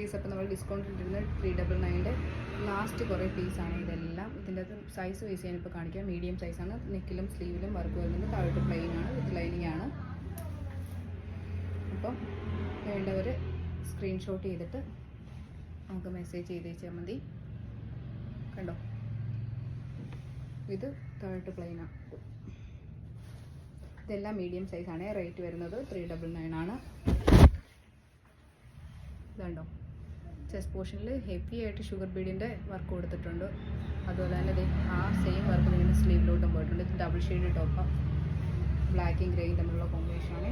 Piece അപ്പോൾ നമ്മൾ discount ഇട്ടിരുന്നത് 399 last കുറേ പീസാണ് ഇതെല്ലാം. ഇതിൻ്റെ അത് സൈസ് വൈസ് ഞാനിപ്പോൾ കാണിക്കാം. മീഡിയം സൈസാണ്. നെക്കിലും സ്ലീവിലും വർക്ക് വരുന്നുണ്ട്. താഴോട്ട് പ്ലെയിൻ ആണ്, വിത്ത് ലൈനിങ് ആണ്. അപ്പം വേണ്ടവർ സ്ക്രീൻഷോട്ട് ചെയ്തിട്ട് നമുക്ക് മെസ്സേജ് ചെയ്തേച്ചാൽ മതി. കണ്ടോ, ഇത് താഴോട്ട് പ്ലെയിനാണ്. ഇതെല്ലാം മീഡിയം സൈസാണ്. റേറ്റ് വരുന്നത് 399 ആണ്. ഇതുണ്ടോ, ചെസ്റ്റ് പോർഷനിൽ ഹെവി ആയിട്ട് ഷുഗർ ബീഡിൻ്റെ വർക്ക് കൊടുത്തിട്ടുണ്ട്. അതുപോലെ തന്നെ ആ സെയിം വർക്ക് നിങ്ങൾ സ്ലീവിലോട്ടും പോയിട്ടുണ്ട്. ഇത് ഡബിൾ ഷെയ്ഡ് ടോപ്പാണ്. ബ്ലാക്കും ഗ്രേയും തമ്മിലുള്ള കോമ്പിനേഷനാണ്.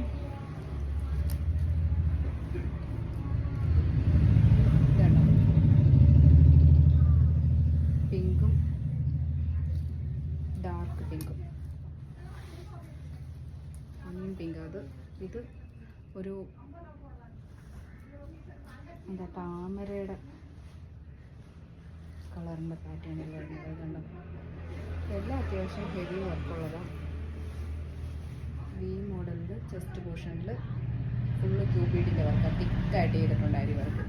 ഇതുണ്ടോ, പിങ്കും ഡാർക്ക് പിങ്കും, ഒന്നിയും പിങ്ക്. ഇത് ഒരു എന്താ താമരയുടെ കളറിൻ്റെ പാറ്റേണിൽ വരുന്നത്. കണ്ടോ, എല്ലാം അത്യാവശ്യം ഹെവി വർക്കുള്ളതാണ്. വി മോഡലിൽ ചെസ്റ്റ് പോർഷനിൽ ഫുള്ള് ക്യൂബീഡിൻ്റെ വർക്ക് തിക്കായിട്ട് ചെയ്തിട്ടുണ്ട്. അരി വർക്ക്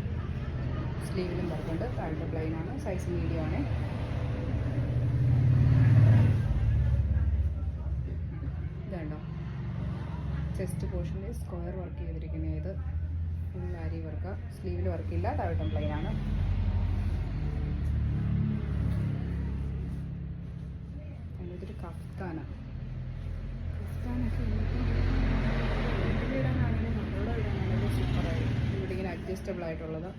സ്ലീവിലും വർക്കുണ്ട്. താഴത്തെ പ്ലെയിനാണ്. സൈസ് മീഡിയം ആണ്. ഇതുണ്ടോ, ചെസ്റ്റ് പോർഷനിൽ സ്ക്വയർ വർക്ക് ചെയ്തിരിക്കുന്നത്. ഇത് ഫുൾ ആരി വർക്ക്. സ്ലീവിൽ വർക്കില്ല, താഴോട്ടും പ്ലെയിൻ ആണ്. ഇതൊരു കഫ്താനാണ്. കഫ്താനൊക്കെ ഇടാനാണെങ്കിലും നമ്മളോട് ഇടാനാണെങ്കിലും സൂപ്പറായി. ഇവിടെ ഇങ്ങനെ അഡ്ജസ്റ്റബിൾ ആയിട്ടുള്ളത്.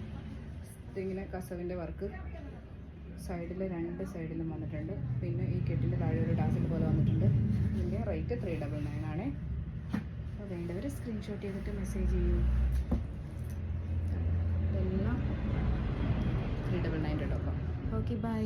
ഇതിങ്ങനെ കസവിൻ്റെ വർക്ക് സൈഡിൽ 2 സൈഡിലും വന്നിട്ടുണ്ട്. പിന്നെ ഈ കെട്ടിൻ്റെ താഴെ ഒരു ടാസിൽ പോലെ വന്നിട്ടുണ്ട്. ഇതിൻ്റെ റേറ്റ് 399 ആണ്. അപ്പോൾ വേണ്ടവർ സ്ക്രീൻഷോട്ട് ചെയ്തിട്ട് മെസ്സേജ് ചെയ്യൂ. ഇതെല്ലാം 399 കേട്ടോ. Okay, by.